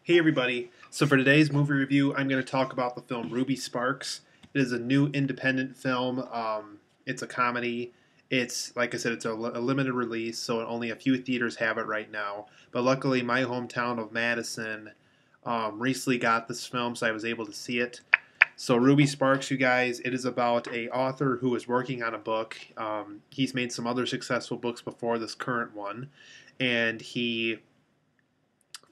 Hey everybody, so for today's movie review, I'm going to talk about the film Ruby Sparks. It is a new independent film. It's a comedy. It's, like I said, it's a limited release, so only a few theaters have it right now. But luckily, my hometown of Madison recently got this film, so I was able to see it. So Ruby Sparks, you guys, it is about a author who is working on a book. He's made some other successful books before this current one, and he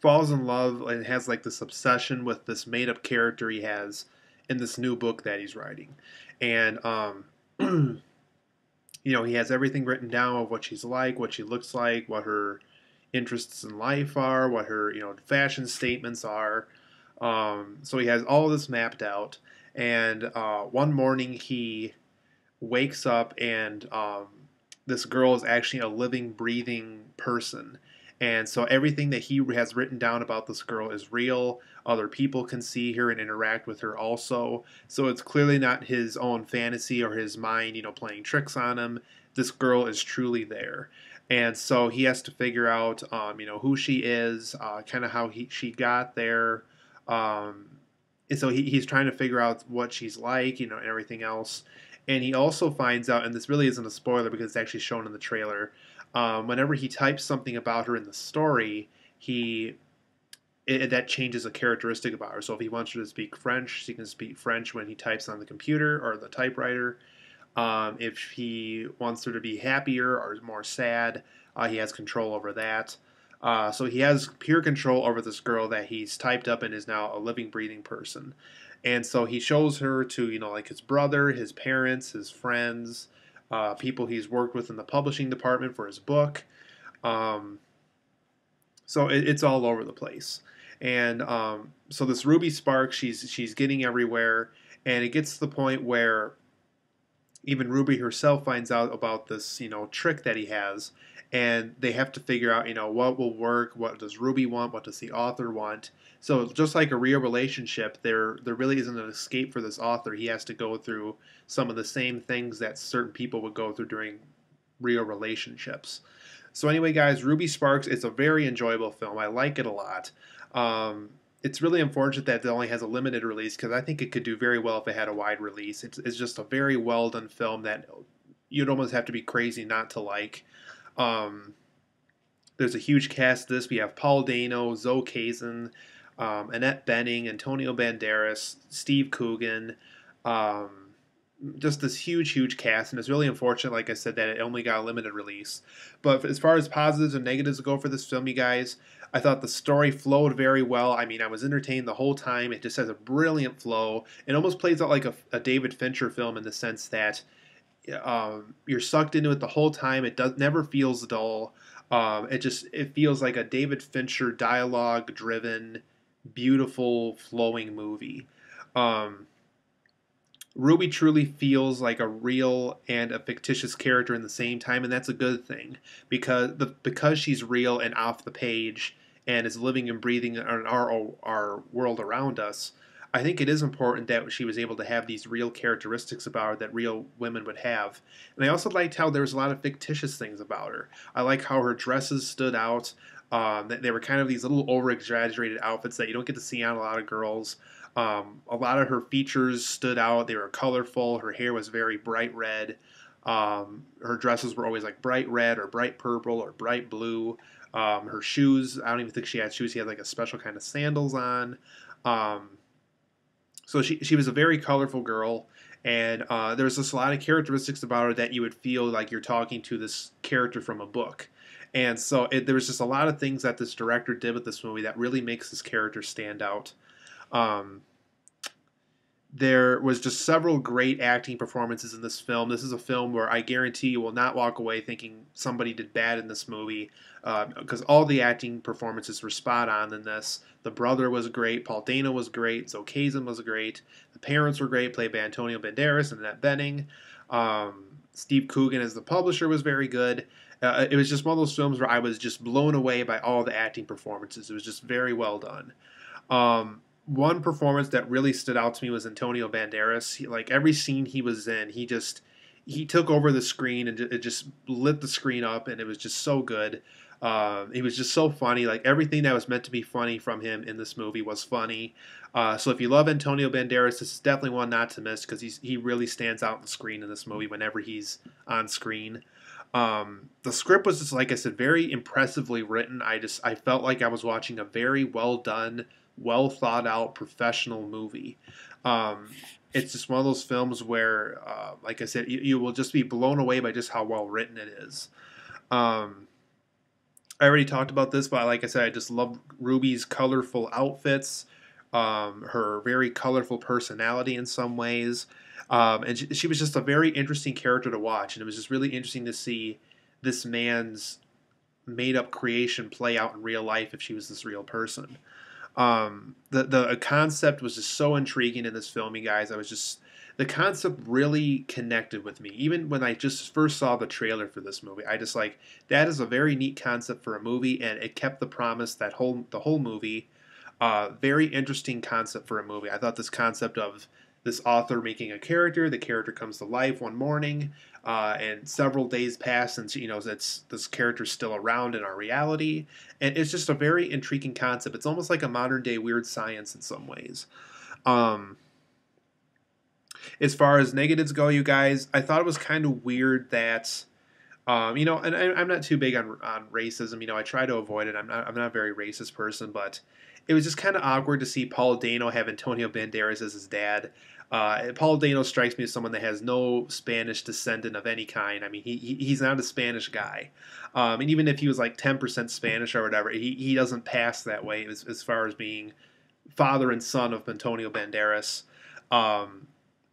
falls in love and has like this obsession with this made up character he has in this new book that he's writing. And he has everything written down of what she's like, what she looks like, what her interests in life are, what her fashion statements are. So he has all this mapped out. And one morning he wakes up and this girl is actually a living, breathing person. And so everything that he has written down about this girl is real. Other people can see her and interact with her also. So it's clearly not his own fantasy or his mind, playing tricks on him. This girl is truly there. And so he has to figure out, who she is, kind of how she got there. And so he's trying to figure out what she's like, and everything else. And he also finds out, and this really isn't a spoiler because it's actually shown in the trailer, whenever he types something about her in the story, that changes a characteristic about her. So if he wants her to speak French, she can speak French when he types on the computer or the typewriter. If he wants her to be happier or more sad, he has control over that. So he has pure control over this girl that he's typed up and is now a living, breathing person. And so he shows her to, like his brother, his parents, his friends, people he's worked with in the publishing department for his book. So it's all over the place. And so this Ruby Sparks, she's getting everywhere, and it gets to the point where even Ruby herself finds out about this, trick that he has, and they have to figure out, what will work, what does Ruby want, what does the author want. So just like a real relationship, there really isn't an escape for this author. He has to go through some of the same things that certain people would go through during real relationships. So anyway, guys, Ruby Sparks, it's a very enjoyable film. I like it a lot. It's really unfortunate that it only has a limited release because I think it could do very well if it had a wide release. It's just a very well done film that you'd almost have to be crazy not to like. There's a huge cast of this. We have Paul Dano, Zoe Kazan, Annette Bening, Antonio Banderas, Steve Coogan. Just this huge cast, and it's really unfortunate, like I said, that it only got a limited release. But as far as positives and negatives go for this film, you guys, I thought the story flowed very well. I mean, I was entertained the whole time. It just has a brilliant flow. It almost plays out like a David Fincher film in the sense that you're sucked into it the whole time. It never feels dull. It feels like a David Fincher dialogue driven, beautiful, flowing movie. Ruby truly feels like a real and a fictitious character in the same time, and that's a good thing because she's real and off the page and is living and breathing in our world around us. I think it is important that she was able to have these real characteristics about her that real women would have. And I also liked how there was a lot of fictitious things about her. I like how her dresses stood out. They were kind of these little over-exaggerated outfits that you don't get to see on a lot of girls. A lot of her features stood out. They were colorful. Her hair was very bright red. Her dresses were always like bright red or bright purple or bright blue. Her shoes, I don't even think she had shoes. She had like a special kind of sandals on. So she was a very colorful girl, and there was just a lot of characteristics about her that you would feel like you're talking to this character from a book. And so there was just a lot of things that this director did with this movie that really makes this character stand out. There was just several great acting performances in this film. This is a film where I guarantee you will not walk away thinking somebody did bad in this movie, because all the acting performances were spot on in this. The brother was great. Paul Dano was great. Zoe Kazan was great. The parents were great, played by Antonio Banderas and Annette Bening. Steve Coogan as the publisher was very good. It was just one of those films where I was just blown away by all the acting performances. It was just very well done. One performance that really stood out to me was Antonio Banderas. Like every scene he was in, he took over the screen and it just lit the screen up, and it was just so good. He was just so funny. Like everything that was meant to be funny from him in this movie was funny. So if you love Antonio Banderas, this is definitely one not to miss because he really stands out on the screen in this movie whenever he's on screen. The script was just, like I said, very impressively written. I felt like I was watching a very well done, well thought out professional movie. Um, it's just one of those films where, like I said, you will just be blown away by just how well written it is. Um, I already talked about this, but like I said, I just love Ruby's colorful outfits, her very colorful personality in some ways, and she was just a very interesting character to watch, and it was just really interesting to see this man's made up creation play out in real life if she was this real person. The concept was just so intriguing in this film, you guys. I was just the concept really connected with me. Even when I just first saw the trailer for this movie, I just like that is a very neat concept for a movie, and it kept the promise the whole movie. Very interesting concept for a movie. I thought this concept of this author making a character, the character comes to life one morning, and several days pass, and it's this character's still around in our reality, and it's just a very intriguing concept. It's almost like a modern day Weird Science in some ways. Um, as far as negatives go, you guys, I thought it was kind of weird that. And I'm not too big on racism. I try to avoid it. I'm not a very racist person, but it was just kind of awkward to see Paul Dano have Antonio Banderas as his dad. Paul Dano strikes me as someone that has no Spanish descendant of any kind. I mean, he's not a Spanish guy. And even if he was like 10% Spanish or whatever, he doesn't pass that way as far as being father and son of Antonio Banderas. Um,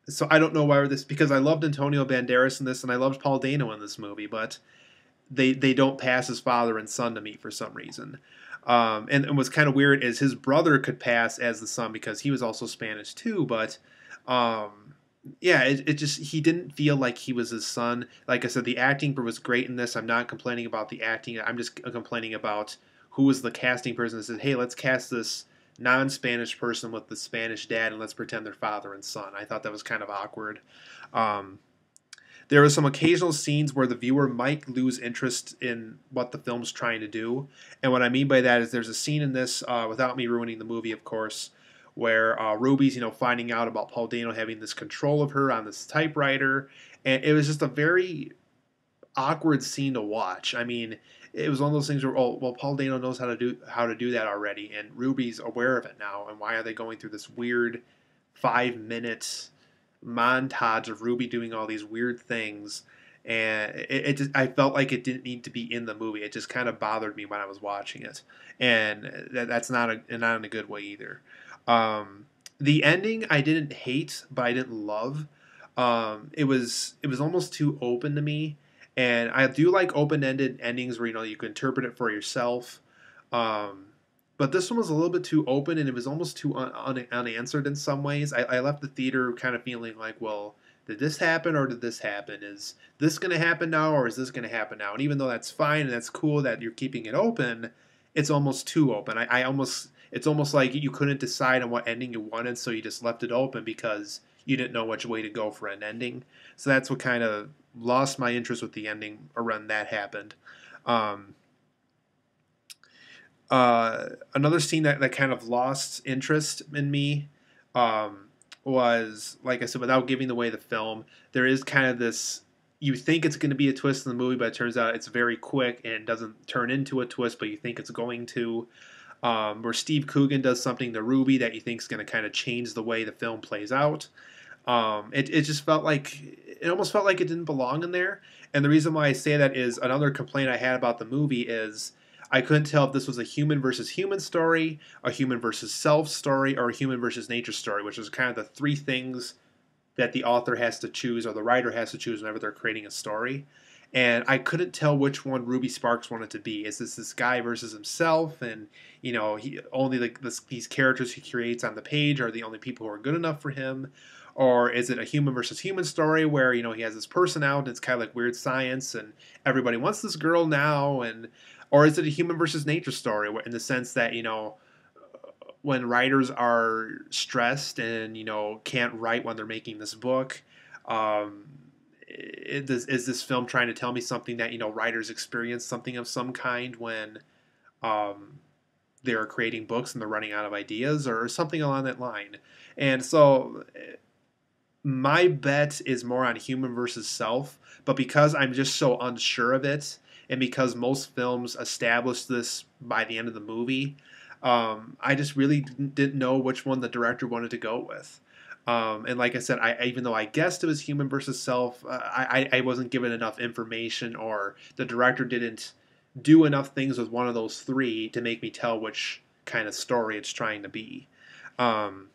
so I don't know why this, because I loved Antonio Banderas in this and I loved Paul Dano in this movie, but they don't pass as father and son to me for some reason. And what's kind of weird is his brother could pass as the son because he was also Spanish too, but um, yeah, it just he didn't feel like he was his son. Like I said, the acting was great in this. I'm not complaining about the acting. I'm just complaining about who was the casting person that said, "Hey, let's cast this non-Spanish person with the Spanish dad, and let's pretend they're father and son." I thought that was kind of awkward. Um, there were some occasional scenes where the viewer might lose interest in what the film's trying to do, and what I mean by that is there's a scene in this, without me ruining the movie, of course, where Ruby's finding out about Paul Dano having this control of her on this typewriter, and it was just a very awkward scene to watch. I mean, it was one of those things where, oh, well, Paul Dano knows how to do that already, and Ruby's aware of it now. And why are they going through this weird 5 minute montage of Ruby doing all these weird things? And it just, I felt like it didn't need to be in the movie. It just kind of bothered me when I was watching it, and that's not in a good way either. The ending I didn't hate, but I didn't love. It was almost too open to me, and I do like open-ended endings where you can interpret it for yourself. Um, but this one was a little bit too open, and it was almost too unanswered in some ways. I left the theater kind of feeling like, well, did this happen or did this happen? Is this going to happen now or is this going to happen now? And even though that's fine and that's cool that you're keeping it open, it's almost too open. I almost it's almost like you couldn't decide on what ending you wanted, so you just left it open because you didn't know which way to go for an ending. So that's what kind of lost my interest with the ending around that happened. Um, Another scene that kind of lost interest in me um, was, like I said, without giving away the film, there is kind of this. You think it's going to be a twist in the movie, but it turns out it's very quick and doesn't turn into a twist, but you think it's going to. Where Steve Coogan does something to Ruby that you think is going to kind of change the way the film plays out. It just felt like it almost felt like it didn't belong in there. And the reason why I say that is another complaint I had about the movie is I couldn't tell if this was a human versus human story, a human versus self story, or a human versus nature story, which is kind of the three things that the author has to choose or the writer has to choose whenever they're creating a story. And I couldn't tell which one Ruby Sparks wanted to be. Is this guy versus himself, and he only these characters he creates on the page are the only people who are good enough for him, or is it a human versus human story where he has this person out and it's kind of like Weird Science and everybody wants this girl now, and or is it a human versus nature story in the sense that when writers are stressed and can't write when they're making this book, um, is this film trying to tell me something that writers experience something of some kind when um, they're creating books and they're running out of ideas or something along that line. And so my bet is more on human versus self, but because I'm just so unsure of it, and because most films establish this by the end of the movie, I just really didn't know which one the director wanted to go with. And like I said, even though I guessed it was human versus self, I wasn't given enough information, or the director didn't do enough things with one of those three to make me tell which kind of story it's trying to be. Um,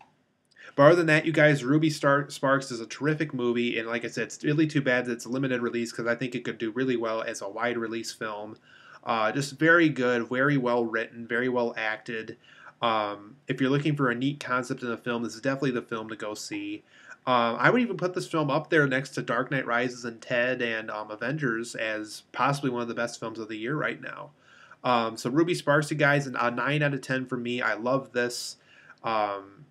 but other than that, you guys, Sparks is a terrific movie, and like I said, it's really too bad that it's a limited release because I think it could do really well as a wide release film. Just very good, very well written, very well acted. If you're looking for a neat concept in a film, this is definitely the film to go see. I would even put this film up there next to Dark Knight Rises and Ted and Avengers as possibly one of the best films of the year right now. So Ruby Sparks, you guys, a 9 out of 10 for me. I love this. Um,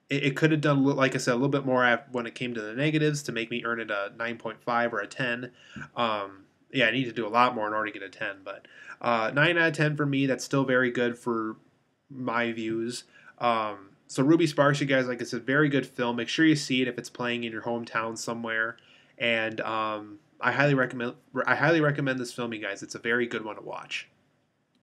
it could have done, like I said, a little bit more when it came to the negatives to make me earn it a 9.5 or a 10. Yeah, I need to do a lot more in order to get a 10, but 9 out of 10 for me. That's still very good for my views. So Ruby Sparks, you guys, like I said, very good film. Make sure you see it if it's playing in your hometown somewhere. And I highly recommend this film, you guys. It's a very good one to watch.